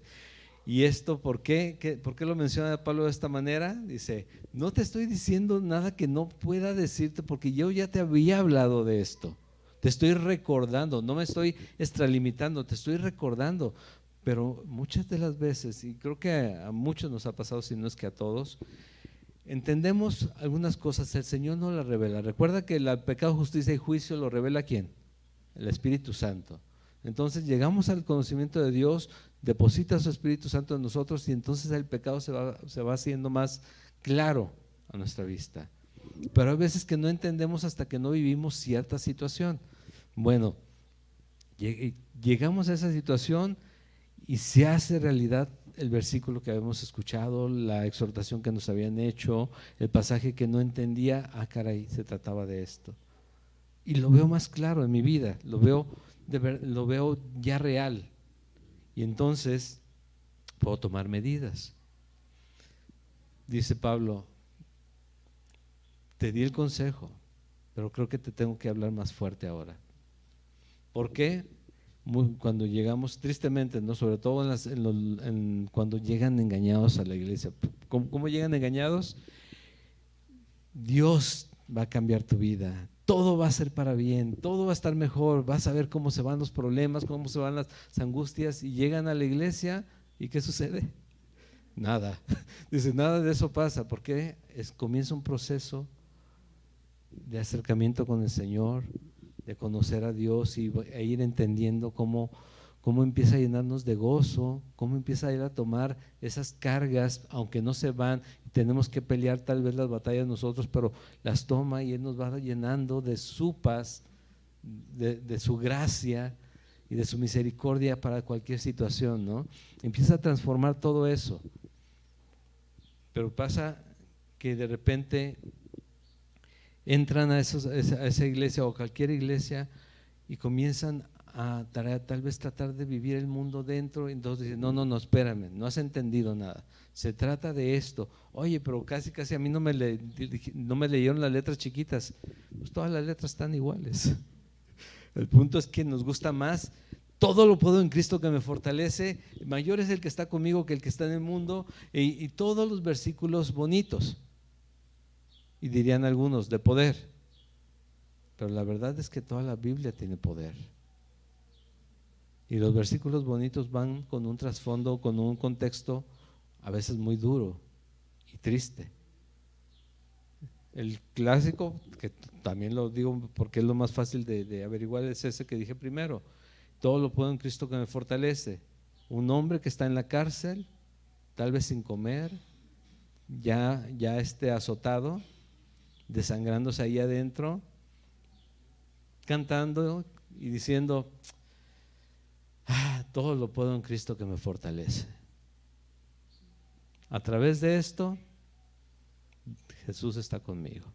Speaker 1: ¿Y esto por qué? ¿Por qué lo menciona Pablo de esta manera? Dice, no te estoy diciendo nada que no pueda decirte, porque yo ya te había hablado de esto. Te estoy recordando, no me estoy extralimitando, te estoy recordando. Pero muchas de las veces, y creo que a muchos nos ha pasado, si no es que a todos, entendemos algunas cosas, el Señor no las revela. Recuerda que el pecado, justicia y juicio lo revela ¿quién? El Espíritu Santo. Entonces llegamos al conocimiento de Dios, deposita su Espíritu Santo en nosotros y entonces el pecado se va haciendo más claro a nuestra vista. Pero hay veces que no entendemos hasta que no vivimos cierta situación. Bueno, llegamos a esa situación y se hace realidad el versículo que habíamos escuchado, la exhortación que nos habían hecho, el pasaje que no entendía, caray, se trataba de esto. Y lo veo más claro en mi vida, lo veo ya real. Y entonces puedo tomar medidas. Dice Pablo, te di el consejo, pero creo que te tengo que hablar más fuerte ahora. ¿Por qué? Cuando llegamos, tristemente, ¿no?, sobre todo cuando llegan engañados a la iglesia. ¿Cómo llegan engañados? Dios va a cambiar tu vida, todo va a ser para bien, todo va a estar mejor, vas a ver cómo se van los problemas, cómo se van las angustias, y llegan a la iglesia y ¿qué sucede? Nada. Dice, nada de eso pasa. ¿Por qué? Comienza un proceso de acercamiento con el Señor, de conocer a Dios e ir entendiendo cómo empieza a llenarnos de gozo, cómo empieza a ir a tomar esas cargas, aunque no se van, tenemos que pelear tal vez las batallas nosotros, pero las toma y Él nos va llenando de su paz, de su gracia y de su misericordia para cualquier situación, ¿no? Empieza a transformar todo eso. Pero pasa que de repente entran a esa iglesia o cualquier iglesia y comienzan a tal vez tratar de vivir el mundo dentro, y entonces dicen, no, espérame, no has entendido nada, se trata de esto. Oye, pero casi a mí no me leyeron las letras chiquitas. Pues todas las letras están iguales. El punto es que nos gusta más, todo lo puedo en Cristo que me fortalece, mayor es el que está conmigo que el que está en el mundo, y todos los versículos bonitos, y dirían algunos, de poder. Pero la verdad es que toda la Biblia tiene poder. Y los versículos bonitos van con un trasfondo, con un contexto a veces muy duro y triste. El clásico, que también lo digo porque es lo más fácil de averiguar, es ese que dije primero: todo lo puedo en Cristo que me fortalece. Un hombre que está en la cárcel, tal vez sin comer, ya esté azotado, desangrándose ahí adentro, cantando y diciendo, todo lo puedo en Cristo que me fortalece. A través de esto, Jesús está conmigo.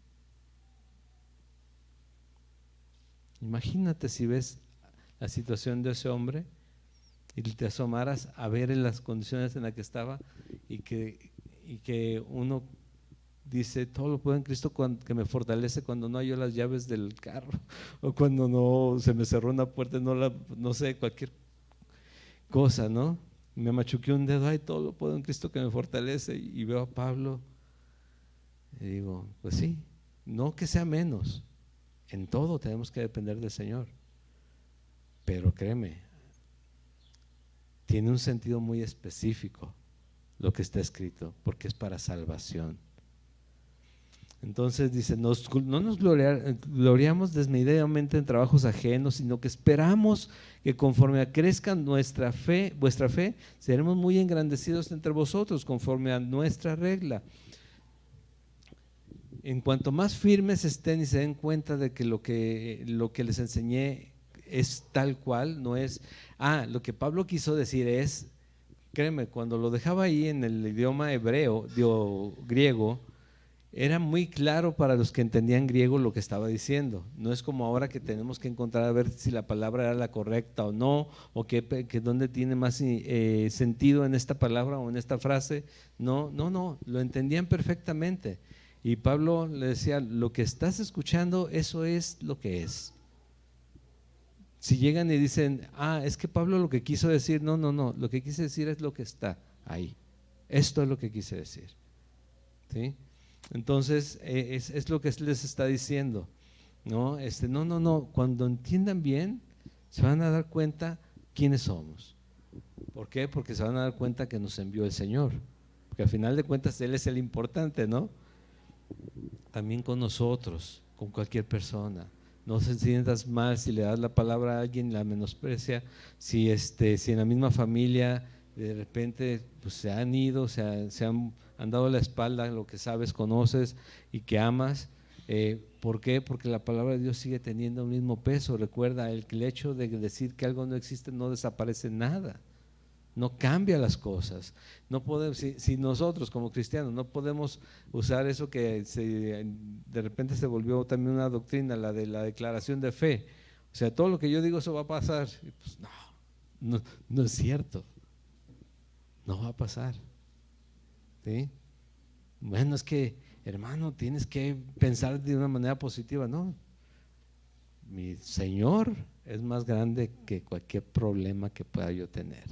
Speaker 1: Imagínate si ves la situación de ese hombre y te asomaras a ver en las condiciones en las que estaba, y que uno dice, todo lo puedo en Cristo que me fortalece, cuando no hallo las llaves del carro, o cuando no se me cerró una puerta, no sé, cualquier cosa, ¿no? Me machuqué un dedo, todo lo puedo en Cristo que me fortalece, y veo a Pablo y digo, pues sí, no que sea menos, en todo tenemos que depender del Señor, pero créeme, tiene un sentido muy específico lo que está escrito, porque es para salvación. Entonces dice, no nos gloriamos desmedidamente en trabajos ajenos, sino que esperamos que conforme crezca vuestra fe, seremos muy engrandecidos entre vosotros conforme a nuestra regla. En cuanto más firmes estén y se den cuenta de que lo que les enseñé es tal cual, no es, lo que Pablo quiso decir es, créeme, cuando lo dejaba ahí en el idioma griego, era muy claro para los que entendían griego lo que estaba diciendo. No es como ahora que tenemos que encontrar a ver si la palabra era la correcta o no, o que dónde tiene más sentido en esta palabra o en esta frase. No, lo entendían perfectamente. Y Pablo le decía, lo que estás escuchando, eso es lo que es. Si llegan y dicen, es que Pablo lo que quiso decir, no, lo que quise decir es lo que está ahí. Esto es lo que quise decir. ¿Sí? Entonces es lo que les está diciendo, ¿no? No, cuando entiendan bien se van a dar cuenta quiénes somos. ¿Por qué? Porque se van a dar cuenta que nos envió el Señor, porque al final de cuentas Él es el importante, ¿no? También con nosotros, con cualquier persona. No se sientas mal si le das la palabra a alguien, la menosprecia, si en la misma familia de repente pues se han ido, se han dado la espalda a lo que sabes, conoces y que amas. ¿Por qué? Porque la palabra de Dios sigue teniendo el mismo peso. Recuerda, el hecho de decir que algo no existe no desaparece nada, no cambia las cosas. No podemos, si nosotros como cristianos no podemos usar eso que de repente se volvió también una doctrina, la de la declaración de fe. O sea, todo lo que yo digo eso va a pasar. Pues no es cierto. No va a pasar. ¿Sí? Bueno, es que, hermano, tienes que pensar de una manera positiva. No, mi Señor es más grande que cualquier problema que pueda yo tener.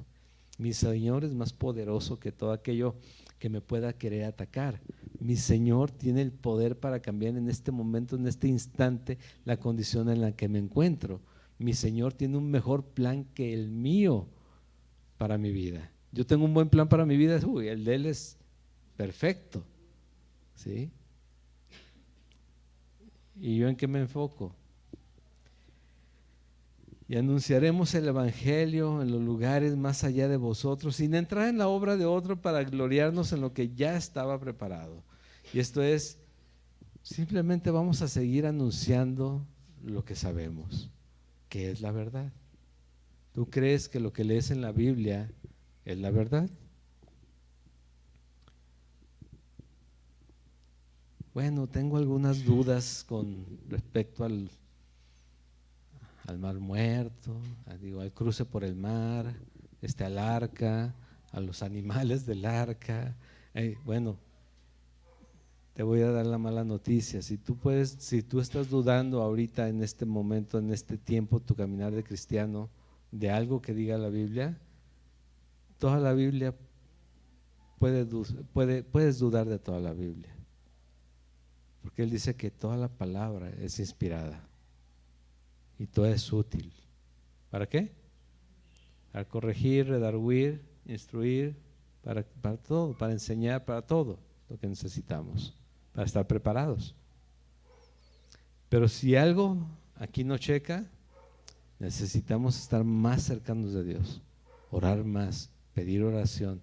Speaker 1: Mi Señor es más poderoso que todo aquello que me pueda querer atacar. Mi Señor tiene el poder para cambiar en este momento, en este instante, la condición en la que me encuentro. Mi Señor tiene un mejor plan que el mío para mi vida. Yo tengo un buen plan para mi vida, el de Él es perfecto. ¿Sí? ¿Y yo en qué me enfoco? Y anunciaremos el Evangelio en los lugares más allá de vosotros, sin entrar en la obra de otro para gloriarnos en lo que ya estaba preparado. Y esto es, simplemente vamos a seguir anunciando lo que sabemos, que es la verdad. ¿Tú crees que lo que lees en la Biblia es la verdad? Bueno, tengo algunas dudas con respecto al Mar Muerto, al cruce por el mar, al arca, a los animales del arca. Bueno, te voy a dar la mala noticia. Si tú estás dudando ahorita en este momento, en este tiempo, tu caminar de cristiano, de algo que diga la Biblia, toda la Biblia puedes dudar de toda la Biblia, porque Él dice que toda la palabra es inspirada. Y todo es útil. ¿Para qué? Para corregir, redarguir, instruir, para todo, para enseñar, para todo lo que necesitamos, para estar preparados. Pero si algo aquí no checa, necesitamos estar más cercanos de Dios, orar más, pedir oración,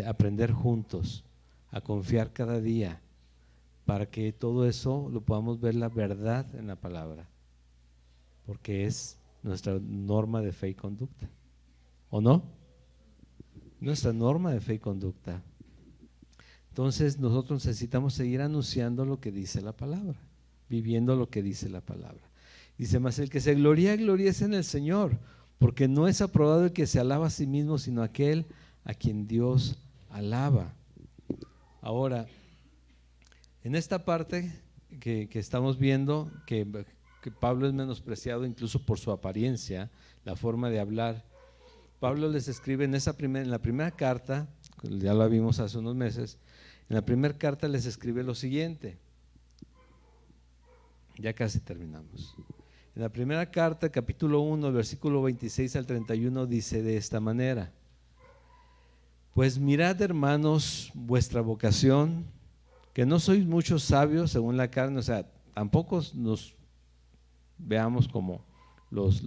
Speaker 1: aprender juntos, a confiar cada día, para que todo eso lo podamos ver la verdad en la palabra. Porque es nuestra norma de fe y conducta, ¿o no? Nuestra norma de fe y conducta. Entonces nosotros necesitamos seguir anunciando lo que dice la palabra, viviendo lo que dice la palabra. Dice más, el que se gloríese en el Señor, porque no es aprobado el que se alaba a sí mismo, sino aquel a quien Dios alaba. Ahora, en esta parte que estamos viendo, que Pablo es menospreciado incluso por su apariencia, la forma de hablar. Pablo les escribe en la primera carta, ya la vimos hace unos meses, en la primera carta les escribe lo siguiente. Ya casi terminamos. En la primera carta, capítulo 1, versículo 26 al 31, dice de esta manera: pues mirad, hermanos, vuestra vocación, que no sois muchos sabios según la carne. O sea, tampoco nos veamos como los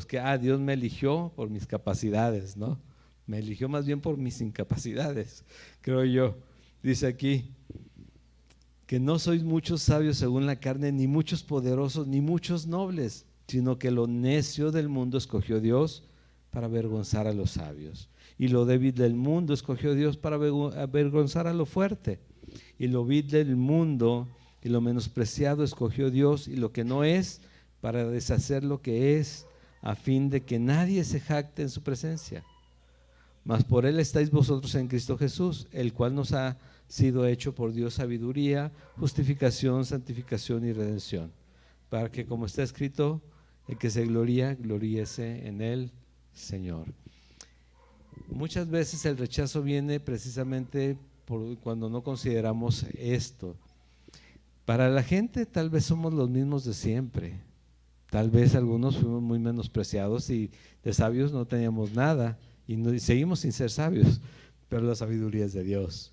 Speaker 1: que Dios me eligió por mis capacidades, ¿no? Me eligió más bien por mis incapacidades, creo yo. Dice aquí que no sois muchos sabios según la carne, ni muchos poderosos, ni muchos nobles, sino que lo necio del mundo escogió Dios para avergonzar a los sabios, y lo débil del mundo escogió Dios para avergonzar a lo fuerte. y lo vil del mundo y lo menospreciado escogió Dios y lo que no es para deshacer lo que es, a fin de que nadie se jacte en su presencia. Mas por él estáis vosotros en Cristo Jesús, el cual nos ha sido hecho por Dios sabiduría, justificación, santificación y redención, para que, como está escrito, el que se gloría, gloríese en el Señor. Muchas veces el rechazo viene precisamente por cuando no consideramos esto. Para la gente tal vez somos los mismos de siempre. Tal vez algunos fuimos muy menospreciados y de sabios no teníamos nada y seguimos sin ser sabios, pero la sabiduría es de Dios.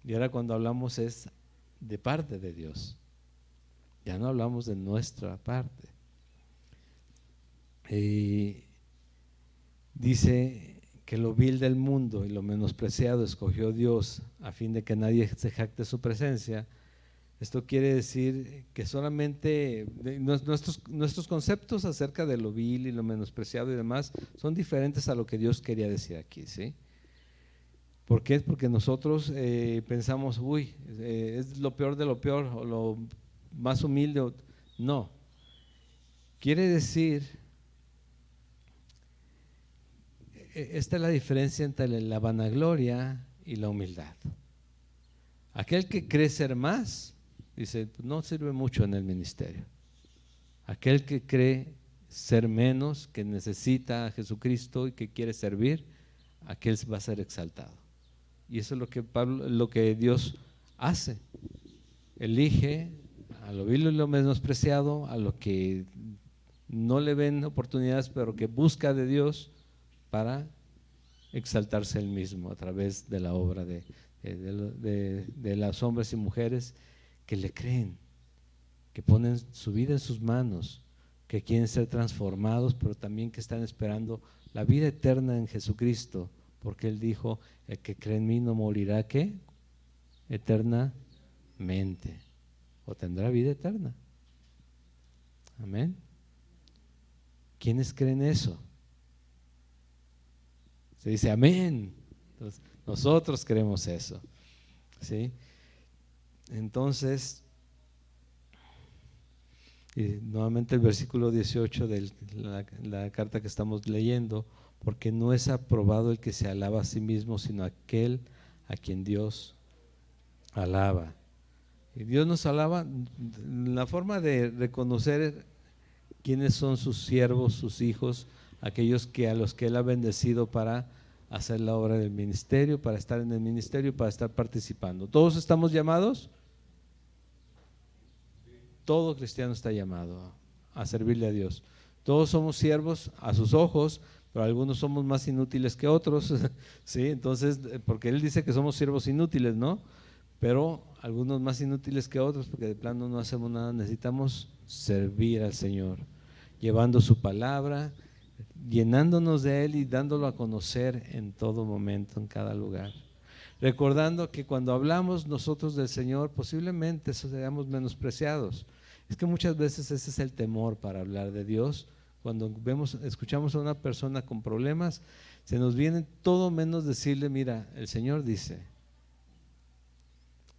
Speaker 1: Y ahora cuando hablamos es de parte de Dios. Ya no hablamos de nuestra parte. Dice que lo vil del mundo y lo menospreciado escogió Dios a fin de que nadie se jacte de su presencia. Esto quiere decir que solamente nuestros conceptos acerca de lo vil y lo menospreciado y demás son diferentes a lo que Dios quería decir aquí, ¿sí? ¿Por qué? Porque nosotros pensamos, es lo peor de lo peor o lo más humilde. No, quiere decir, esta es la diferencia entre la vanagloria y la humildad. Aquel que cree ser más, dice, no sirve mucho en el ministerio. Aquel que cree ser menos, que necesita a Jesucristo y que quiere servir, aquel va a ser exaltado. Y eso es lo que Dios hace. Elige a lo vil y lo menospreciado, a lo que no le ven oportunidades, pero que busca de Dios para exaltarse él mismo a través de la obra de los hombres y mujeres que le creen, que ponen su vida en sus manos, que quieren ser transformados, pero también que están esperando la vida eterna en Jesucristo, porque Él dijo, el que cree en mí no morirá, ¿qué? Eternamente, o tendrá vida eterna. Amén. ¿Quiénes creen eso? Se dice amén. Entonces, nosotros creemos eso, ¿sí? Entonces, y nuevamente el versículo 18 de la carta que estamos leyendo, porque no es aprobado el que se alaba a sí mismo, sino aquel a quien Dios alaba. Y Dios nos alaba. La forma de reconocer quiénes son sus siervos, sus hijos, aquellos a los que Él ha bendecido para hacer la obra del ministerio, para estar en el ministerio, para estar participando. ¿Todos estamos llamados? Todo cristiano está llamado a servirle a Dios. Todos somos siervos a sus ojos, pero algunos somos más inútiles que otros, ¿sí? Entonces, porque Él dice que somos siervos inútiles, ¿no? Pero algunos más inútiles que otros, porque de plano no hacemos nada. Necesitamos servir al Señor, llevando su palabra, llenándonos de Él y dándolo a conocer en todo momento, en cada lugar. Recordando que cuando hablamos nosotros del Señor, posiblemente seamos menospreciados. Es que muchas veces ese es el temor para hablar de Dios. Cuando escuchamos a una persona con problemas, se nos viene todo menos decirle, mira, el Señor dice,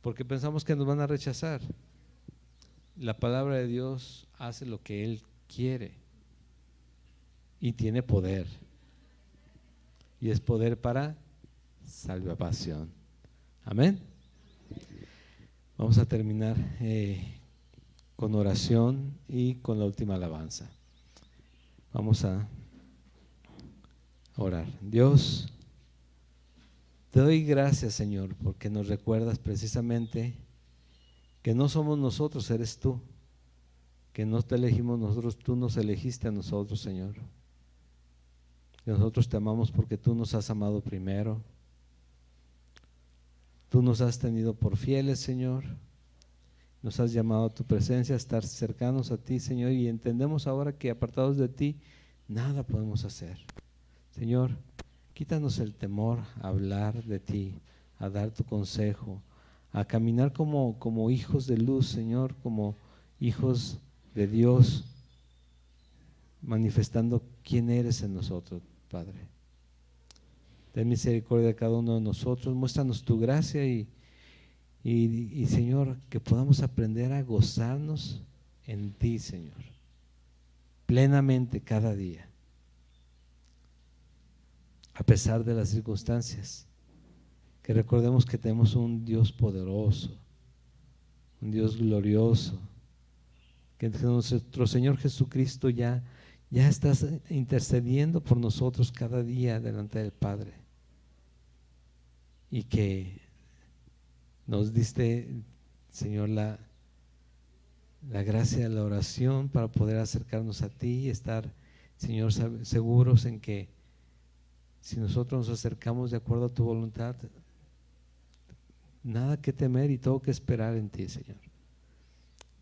Speaker 1: porque pensamos que nos van a rechazar. La palabra de Dios hace lo que Él quiere y tiene poder, y es poder para salvación. Amén. Vamos a terminar con oración y con la última alabanza. Vamos a orar. Dios, te doy gracias, Señor, porque nos recuerdas precisamente que no somos nosotros, eres tú, que no te elegimos nosotros, tú nos elegiste a nosotros, Señor. Que nosotros te amamos porque tú nos has amado primero. Tú nos has tenido por fieles, Señor. Nos has llamado a tu presencia, a estar cercanos a ti, Señor, y entendemos ahora que apartados de ti, nada podemos hacer. Señor, quítanos el temor a hablar de ti, a dar tu consejo, a caminar como hijos de luz, Señor, como hijos de Dios, manifestando quién eres en nosotros, Padre. Ten misericordia de cada uno de nosotros, muéstranos tu gracia y Y Señor, que podamos aprender a gozarnos en ti, Señor, plenamente cada día, a pesar de las circunstancias. Que recordemos que tenemos un Dios poderoso, un Dios glorioso, que nuestro Señor Jesucristo ya estás intercediendo por nosotros cada día delante del Padre, y que nos diste, Señor, la gracia de la oración para poder acercarnos a ti y estar, Señor, seguros en que si nosotros nos acercamos de acuerdo a tu voluntad, nada que temer y todo que esperar en ti, Señor.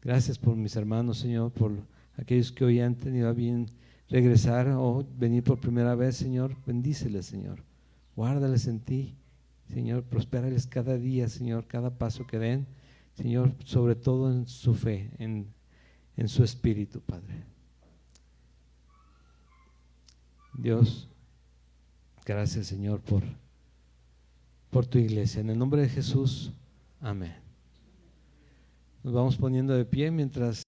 Speaker 1: Gracias por mis hermanos, Señor, por aquellos que hoy han tenido a bien regresar o venir por primera vez, Señor. Bendíceles, Señor, guárdales en ti, Señor, prospérales cada día, Señor, cada paso que den, Señor, sobre todo en su fe, en su espíritu, Padre. Dios, gracias, Señor, por tu iglesia. En el nombre de Jesús, amén. Nos vamos poniendo de pie mientras